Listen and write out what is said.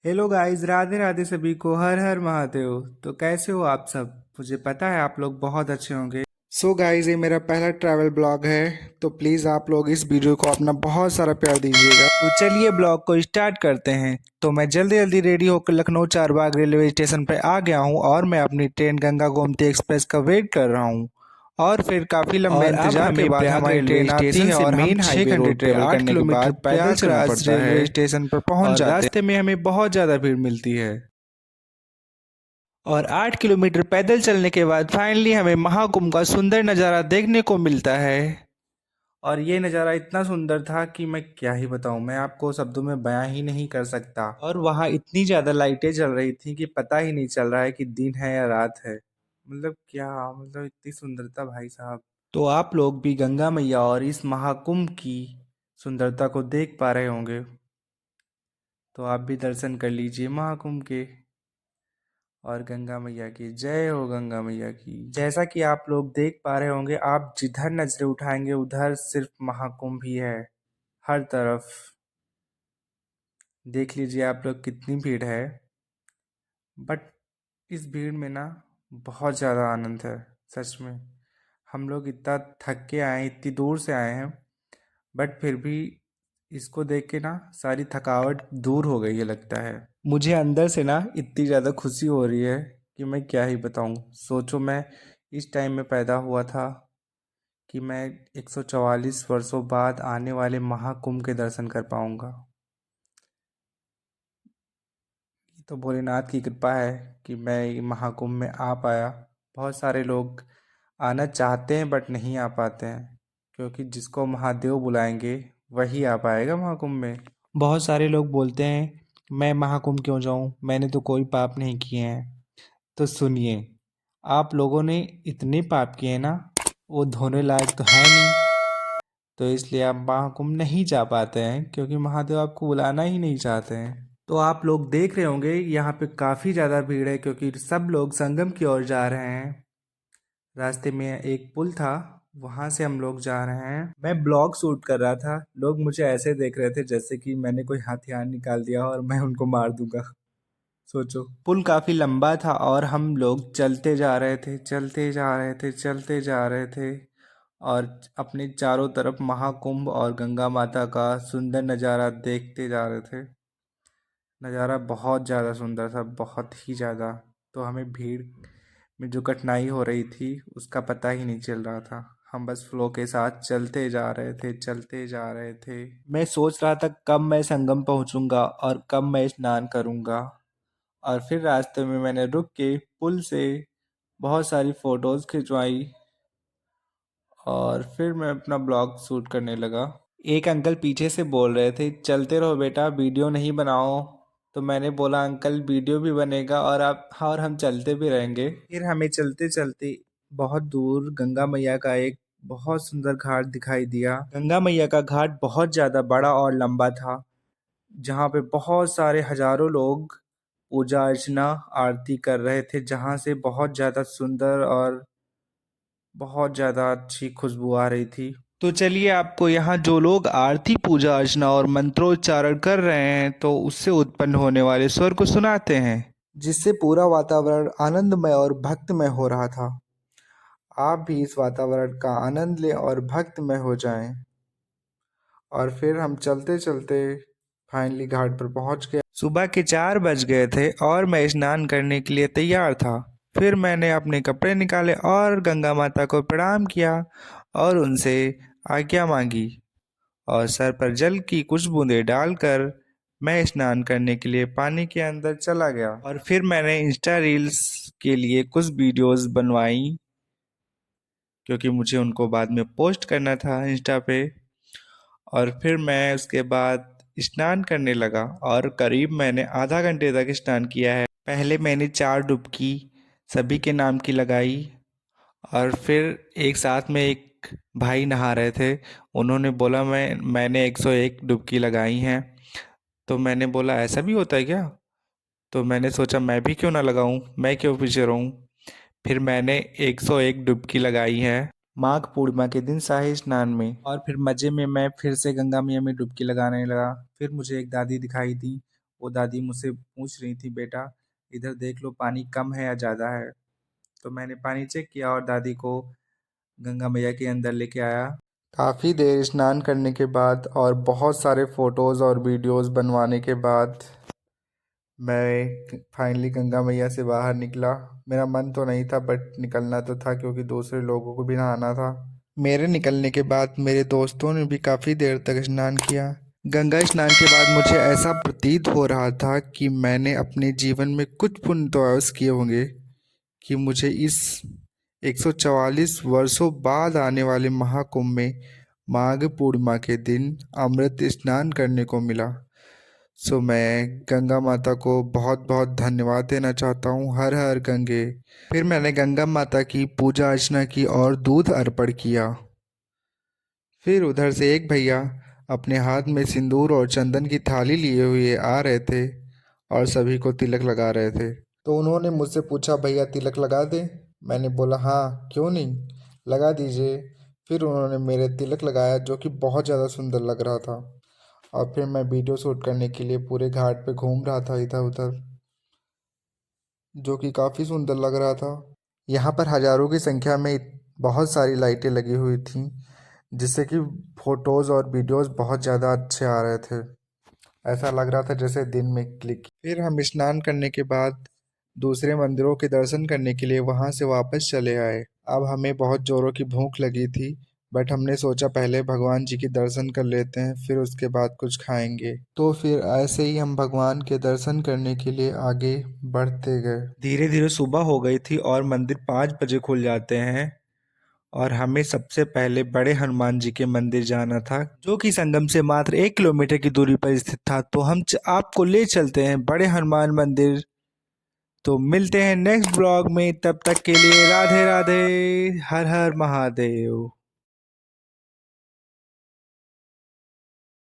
Hello guys, Radhe Radhe सभी को, हर हर महादेव। तो कैसे हो आप सब? मुझे पता है आप लोग बहुत अच्छे होंगे। सो गाइस, ये मेरा पहला ट्रैवल ब्लॉग है, तो प्लीज़ आप लोग इस वीडियो को अपना बहुत सारा प्यार दीजिएगा। तो चलिए ब्लॉग को स्टार्ट करते हैं। तो मैं जल्दी जल्दी रेडी होकर लखनऊ चारबाग रेलवे स्टेशन पर आ गया हूँ और मैं अपनी ट्रेन गंगा गोमती एक्सप्रेस का वेट कर रहा हूँ। और फिर काफी लंबे इंतजार के बाद हमारी ट्रेन आती है और हम 6 घंटे ट्रेवल करने के बाद प्रयागराज रेलवे स्टेशन पर पहुंच जाते हैं। रास्ते में हमें बहुत ज्यादा भीड़ मिलती है और 8 किलोमीटर पैदल चलने के बाद फाइनली हमें महाकुंभ का सुंदर नज़ारा देखने को मिलता है। और ये नज़ारा इतना सुंदर था कि मैं क्या ही बताऊं, मैं आपको शब्दों में बयां ही नहीं कर सकता। और वहाँ इतनी ज़्यादा लाइटें जल रही थी कि पता ही नहीं चल रहा है कि दिन है या रात है। मतलब इतनी सुंदरता भाई साहब। तो आप लोग भी गंगा मैया और इस महाकुंभ की सुंदरता को देख पा रहे होंगे, तो आप भी दर्शन कर लीजिए महाकुंभ के। और गंगा मैया की जय हो, गंगा मैया की। जैसा कि आप लोग देख पा रहे होंगे, आप जिधर नजरें उठाएंगे उधर सिर्फ महाकुंभ ही है, हर तरफ। देख लीजिए आप लोग कितनी भीड़ है, बट इस भीड़ में ना बहुत ज़्यादा आनंद है। सच में हम लोग इतना थक के आए हैं, इतनी दूर से आए हैं, बट फिर भी इसको देख के ना सारी थकावट दूर हो गई है लगता है। मुझे अंदर से ना इतनी ज़्यादा खुशी हो रही है कि मैं क्या ही बताऊं। सोचो मैं इस टाइम में पैदा हुआ था कि मैं 144 वर्षों बाद आने वाले महाकुंभ के दर्शन कर पाऊंगा। ये तो भोलेनाथ की कृपा है कि मैं महाकुंभ में आ पाया। बहुत सारे लोग आना चाहते हैं बट नहीं आ पाते हैं, क्योंकि जिसको महादेव बुलाएंगे वही आ पाएगा महाकुंभ में। बहुत सारे लोग बोलते हैं मैं महाकुंभ क्यों जाऊं, मैंने तो कोई पाप नहीं किए हैं। तो सुनिए, आप लोगों ने इतने पाप किए ना, वो धोने लायक तो है नहीं। तो इसलिए आप महाकुंभ नहीं जा पाते हैं, क्योंकि महादेव आपको बुलाना ही नहीं चाहते हैं। तो आप लोग देख रहे होंगे यहाँ पे काफ़ी ज़्यादा भीड़ है, क्योंकि सब लोग संगम की ओर जा रहे हैं। रास्ते में एक पुल था, वहाँ से हम लोग जा रहे हैं। मैं ब्लॉग शूट कर रहा था, लोग मुझे ऐसे देख रहे थे जैसे कि मैंने कोई हथियार निकाल दिया और मैं उनको मार दूंगा। सोचो, पुल काफ़ी लंबा था और हम लोग चलते जा रहे थे, चलते जा रहे थे, चलते जा रहे थे, और अपने चारों तरफ महाकुंभ और गंगा माता का सुंदर नज़ारा देखते जा रहे थे। नज़ारा बहुत ज़्यादा सुंदर था, बहुत ही ज़्यादा। तो हमें भीड़ में जो कठिनाई हो रही थी उसका पता ही नहीं चल रहा था। हम बस फ्लो के साथ चलते जा रहे थे, चलते जा रहे थे। मैं सोच रहा था कब मैं संगम पहुंचूंगा और कब मैं स्नान करूंगा। और फिर रास्ते में मैंने रुक के पुल से बहुत सारी फ़ोटोज़ खिंचवाई और फिर मैं अपना ब्लॉग शूट करने लगा। एक अंकल पीछे से बोल रहे थे चलते रहो बेटा, वीडियो नहीं बनाओ। तो मैंने बोला अंकल वीडियो भी बनेगा और आप और हम चलते भी रहेंगे। फिर हमें चलते चलते बहुत दूर गंगा मैया का एक बहुत सुंदर घाट दिखाई दिया। गंगा मैया का घाट बहुत ज़्यादा बड़ा और लंबा था, जहाँ पे बहुत सारे हजारों लोग पूजा अर्चना आरती कर रहे थे, जहाँ से बहुत ज़्यादा सुंदर और बहुत ज़्यादा अच्छी खुशबू आ रही थी। तो चलिए आपको यहाँ जो लोग आरती पूजा अर्चना और मंत्रोच्चारण कर रहे हैं तो उससे उत्पन्न होने वाले स्वर को सुनाते हैं, जिससे पूरा वातावरण आनंदमय और भक्तमय हो रहा था। आप भी इस वातावरण का आनंद लें और भक्तमय हो जाएं। और फिर हम चलते चलते फाइनली घाट पर पहुंच गए। सुबह के 4 बज गए थे और मैं स्नान करने के लिए तैयार था। फिर मैंने अपने कपड़े निकाले और गंगा माता को प्रणाम किया और उनसे आज्ञा मांगी, और सर पर जल की कुछ बूंदें डालकर मैं स्नान करने के लिए पानी के अंदर चला गया। और फिर मैंने इंस्टा रील्स के लिए कुछ वीडियोस बनवाई, क्योंकि मुझे उनको बाद में पोस्ट करना था इंस्टा पे। और फिर मैं उसके बाद स्नान करने लगा और करीब मैंने आधा घंटे तक स्नान किया है। पहले मैंने 4 डुबकी सभी के नाम की लगाई, और फिर एक साथ में एक भाई नहा रहे थे, उन्होंने बोला मैंने 101 डुबकी लगाई हैं। तो मैंने बोला ऐसा भी होता है क्या? तो मैंने सोचा मैं भी क्यों ना लगाऊं, मैं क्यों पीछे रहूं। फिर मैंने 101 डुबकी लगाई है माघ पूर्णिमा के दिन शाही स्नान में। और फिर मज़े में मैं फिर से गंगा मैया में डुबकी लगाने लगा। फिर मुझे एक दादी दिखाई दी, वो दादी मुझसे पूछ रही थी, बेटा इधर देख लो पानी कम है या ज़्यादा है। तो मैंने पानी चेक किया और दादी को गंगा मैया के अंदर लेके आया। काफ़ी देर स्नान करने के बाद और बहुत सारे फ़ोटोज़ और वीडियोज़ बनवाने के बाद मैं फाइनली गंगा मैया से बाहर निकला। मेरा मन तो नहीं था बट निकलना तो था क्योंकि दूसरे लोगों को भी नहाना था। मेरे निकलने के बाद मेरे दोस्तों ने भी काफ़ी देर तक स्नान किया। गंगा स्नान के बाद मुझे ऐसा प्रतीत हो रहा था कि मैंने अपने जीवन में कुछ पुण्य तो अवश्य किए होंगे कि मुझे इस 144 वर्षों बाद आने वाले महाकुंभ में माघ पूर्णिमा के दिन अमृत स्नान करने को मिला। सो मैं गंगा माता को बहुत बहुत धन्यवाद देना चाहता हूँ। हर हर गंगे। फिर मैंने गंगा माता की पूजा अर्चना की और दूध अर्पण किया। फिर उधर से एक भैया अपने हाथ में सिंदूर और चंदन की थाली लिए हुए आ रहे थे और सभी को तिलक लगा रहे थे। तो उन्होंने मुझसे पूछा, भैया तिलक लगा दें? मैंने बोला हाँ क्यों नहीं, लगा दीजिए। फिर उन्होंने मेरे तिलक लगाया जो कि बहुत ज़्यादा सुंदर लग रहा था। और फिर मैं वीडियो शूट करने के लिए पूरे घाट पे घूम रहा था इधर उधर, जो कि काफ़ी सुंदर लग रहा था। यहाँ पर हज़ारों की संख्या में बहुत सारी लाइटें लगी हुई थीं जिससे कि फ़ोटोज़ और वीडियोज़ बहुत ज़्यादा अच्छे आ रहे थे। ऐसा लग रहा था जैसे दिन में क्लिक। फिर हम स्नान करने के बाद दूसरे मंदिरों के दर्शन करने के लिए वहाँ से वापस चले आए। अब हमें बहुत ज़ोरों की भूख लगी थी बट हमने सोचा पहले भगवान जी के दर्शन कर लेते हैं फिर उसके बाद कुछ खाएंगे। तो फिर ऐसे ही हम भगवान के दर्शन करने के लिए आगे बढ़ते गए। धीरे धीरे सुबह हो गई थी और मंदिर 5 बजे खुल जाते हैं और हमें सबसे पहले बड़े हनुमान जी के मंदिर जाना था जो कि संगम से मात्र 1 किलोमीटर की दूरी पर स्थित था। तो हम आपको ले चलते हैं बड़े हनुमान मंदिर। तो मिलते हैं नेक्स्ट ब्लॉग में, तब तक के लिए राधे राधे, हर हर महादेव।